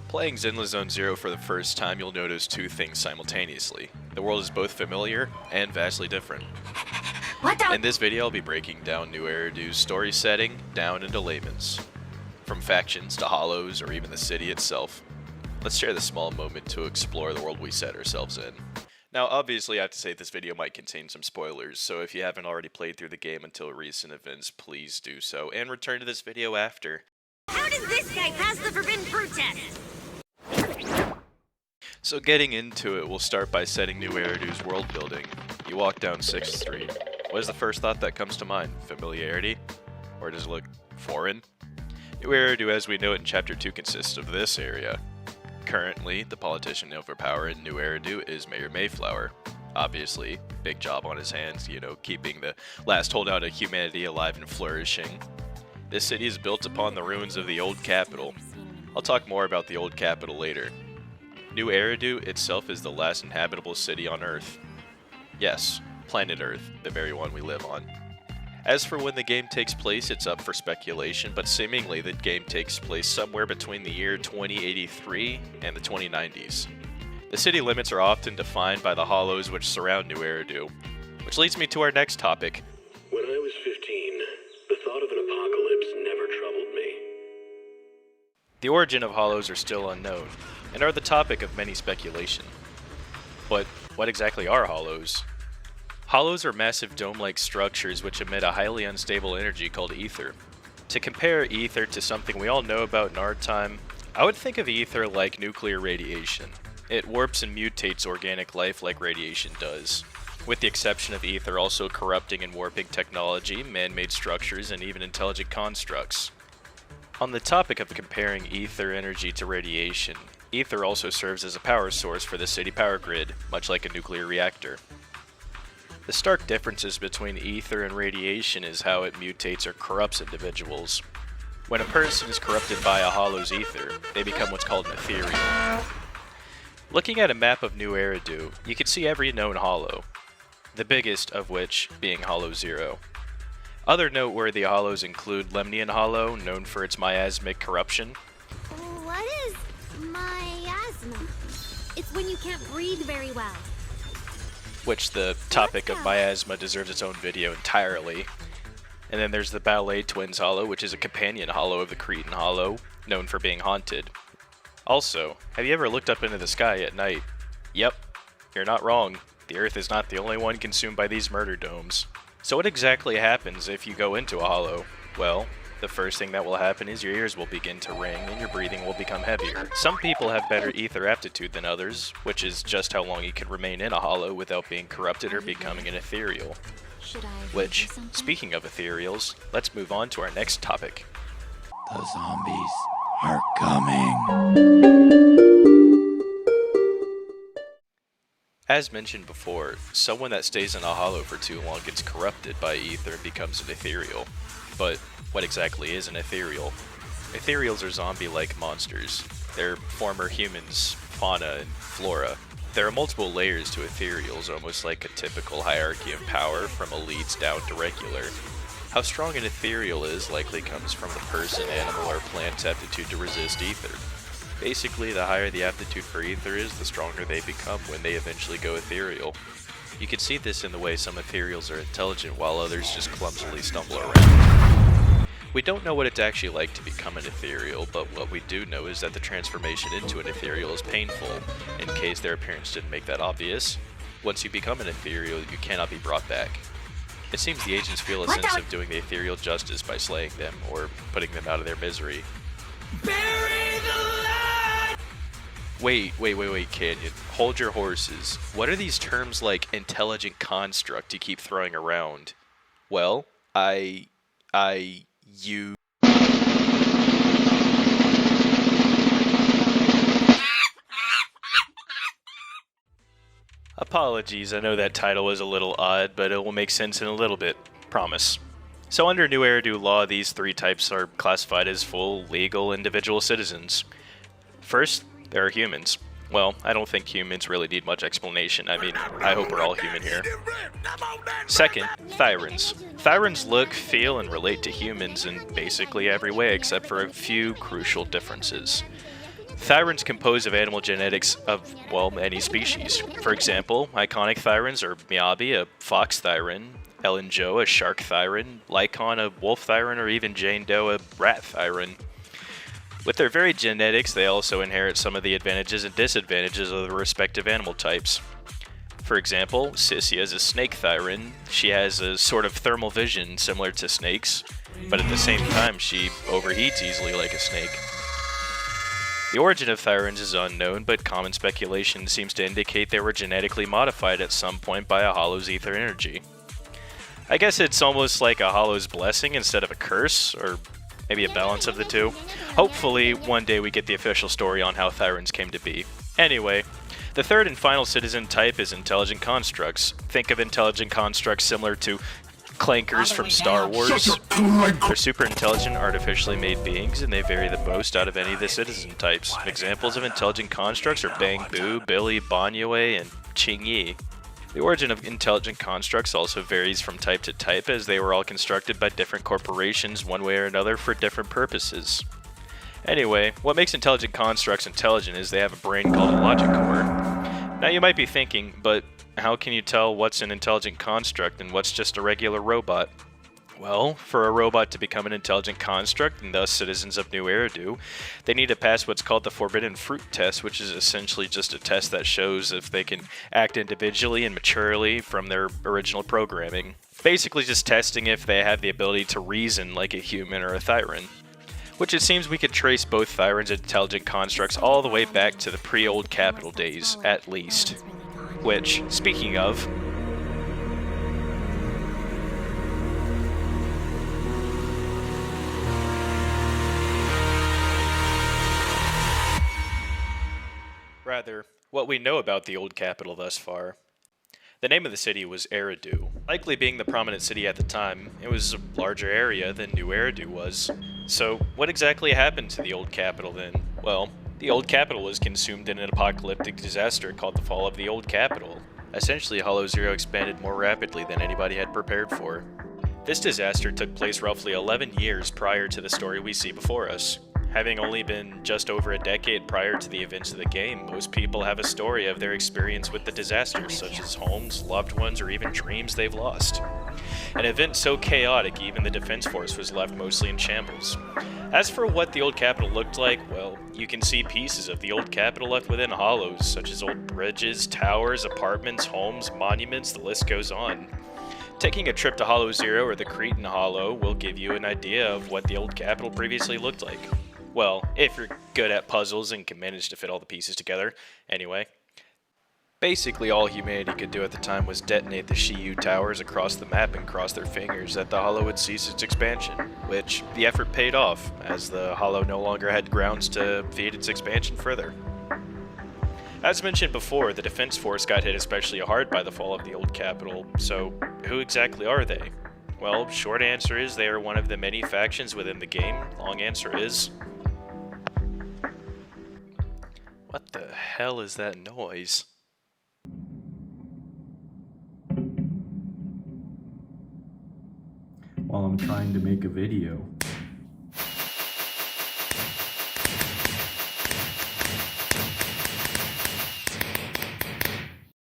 Playing Zenless Zone Zero for the first time, you'll notice two things simultaneously. The world is both familiar and vastly different. In this video, I'll be breaking down New Eridu's story setting down into layman's. From factions to hollows or even the city itself. Let's share this small moment to explore the world we set ourselves in. Now, obviously I have to say this video might contain some spoilers, so if you haven't already played through the game until recent events, please do so, and return to this video after. How does this guy pass the forbidden fruit test? So getting into it, we'll start by setting New Eridu's world building. You walk down 6th Street. What is the first thought that comes to mind? Familiarity? Or does it look foreign? New Eridu as we know it in Chapter 2 consists of this area. Currently, the politician in overpower in New Eridu is Mayor Mayflower. Obviously, big job on his hands, keeping the last holdout of humanity alive and flourishing. This city is built upon the ruins of the old capital. I'll talk more about the old capital later. New Eridu itself is the last inhabitable city on Earth. Yes, planet Earth, the very one we live on. As for when the game takes place, it's up for speculation, but seemingly the game takes place somewhere between the year 2083 and the 2090s. The city limits are often defined by the hollows which surround New Eridu, which leads me to our next topic. When I was 15, the thought of an apocalypse never troubled me. The origin of hollows are still unknown, and are the topic of many speculation. But what exactly are hollows? Hollows are massive dome-like structures which emit a highly unstable energy called ether. To compare ether to something we all know about in our time, I would think of ether like nuclear radiation. It warps and mutates organic life like radiation does, with the exception of ether also corrupting and warping technology, man-made structures, and even intelligent constructs. On the topic of comparing ether energy to radiation, ether also serves as a power source for the city power grid, much like a nuclear reactor. The stark differences between ether and radiation is how it mutates or corrupts individuals. When a person is corrupted by a hollow's ether, they become what's called an ethereal. Looking at a map of New Eridu, you can see every known hollow, the biggest of which being Hollow Zero. Other noteworthy hollows include Lemnian Hollow, known for its miasmic corruption. What is miasma? It's when you can't breathe very well. Which the topic of miasma deserves its own video entirely. And then there's the Ballet Twins Hollow, which is a companion hollow of the Cretan Hollow, known for being haunted. Also, have you ever looked up into the sky at night? Yep, you're not wrong. The Earth is not the only one consumed by these murder domes. So what exactly happens if you go into a hollow? Well, the first thing that will happen is your ears will begin to ring and your breathing will become heavier. Some people have better ether aptitude than others, which is just how long you can remain in a hollow without being corrupted or becoming an ethereal. Which, speaking of ethereals, let's move on to our next topic. The zombies are coming. As mentioned before, someone that stays in a hollow for too long gets corrupted by ether and becomes an ethereal. But what exactly is an ethereal? Ethereals are zombie-like monsters. They're former humans, fauna, and flora. There are multiple layers to ethereals, almost like a typical hierarchy of power from elites down to regular. How strong an ethereal is likely comes from the person, animal, or plant's aptitude to resist ether. Basically, the higher the aptitude for ether is, the stronger they become when they eventually go ethereal. You can see this in the way some ethereals are intelligent while others just clumsily stumble around. We don't know what it's actually like to become an ethereal, but what we do know is that the transformation into an ethereal is painful, in case their appearance didn't make that obvious. Once you become an ethereal, you cannot be brought back. It seems the agents feel a sense of doing the ethereal justice by slaying them, or putting them out of their misery. Bury the light! Wait, Canyon. Hold your horses. What are these terms like intelligent construct you keep throwing around? Well, you... Apologies, I know that title is a little odd, but it will make sense in a little bit. Promise. So under New Eridu law, these three types are classified as full, legal, individual citizens. First, there are humans. Well, I don't think humans really need much explanation. I mean, I hope we're all human here. Second, Thyrans. Thyrans look, feel, and relate to humans in basically every way except for a few crucial differences. Thyrans compose of animal genetics of, well, any species. For example, iconic Thyrans are Miyabi, a fox Thyran, Ellen Jo, a shark Thyran, Lycon, a wolf Thyran, or even Jane Doe, a rat Thyran. With their varied genetics, they also inherit some of the advantages and disadvantages of the respective animal types. For example, Sissy is a snake Thyran. She has a sort of thermal vision similar to snakes, but at the same time she overheats easily like a snake. The origin of Thyrans is unknown, but common speculation seems to indicate they were genetically modified at some point by a Hollow's ether energy. I guess it's almost like a Hollow's blessing instead of a curse, or maybe a balance of the two. Hopefully, one day we get the official story on how Thyrans came to be. Anyway, the third and final citizen type is intelligent constructs. Think of intelligent constructs similar to clankers from Star Wars. They're super intelligent, artificially made beings, and they vary the most out of any of the citizen types. Examples of intelligent constructs are Bang Boo, Billy, Banyue, and Ching Yi. The origin of intelligent constructs also varies from type to type, as they were all constructed by different corporations one way or another for different purposes. Anyway, what makes intelligent constructs intelligent is they have a brain called a logic core. Now you might be thinking, but how can you tell what's an intelligent construct and what's just a regular robot? Well, for a robot to become an intelligent construct, and thus citizens of New Eridu, they need to pass what's called the Forbidden Fruit test, which is essentially just a test that shows if they can act individually and maturely from their original programming. Basically just testing if they have the ability to reason like a human or a Thyran. Which it seems we could trace both Thyrans and intelligent constructs all the way back to the pre-Old Capital days, at least. Which, speaking of, rather, what we know about the Old Capital thus far. The name of the city was Eridu. Likely being the prominent city at the time, it was a larger area than New Eridu was. So, what exactly happened to the Old Capital then? Well, the Old Capital was consumed in an apocalyptic disaster called the Fall of the Old Capital. Essentially, Hollow Zero expanded more rapidly than anybody had prepared for. This disaster took place roughly 11 years prior to the story we see before us. Having only been just over a decade prior to the events of the game, most people have a story of their experience with the disaster, such as homes, loved ones, or even dreams they've lost. An event so chaotic, even the Defense Force was left mostly in shambles. As for what the Old Capital looked like, well, you can see pieces of the Old Capital left within hollows, such as old bridges, towers, apartments, homes, monuments, the list goes on. Taking a trip to Hollow Zero or the Cretan Hollow will give you an idea of what the Old Capital previously looked like. Well, if you're good at puzzles and can manage to fit all the pieces together, anyway. Basically, all humanity could do at the time was detonate the Shiyu towers across the map and cross their fingers that the Hollow would cease its expansion, which the effort paid off, as the Hollow no longer had grounds to feed its expansion further. As mentioned before, the Defense Force got hit especially hard by the fall of the Old Capital, so who exactly are they? Well, short answer is they are one of the many factions within the game. Long answer is... What the hell is that noise? While I'm trying to make a video.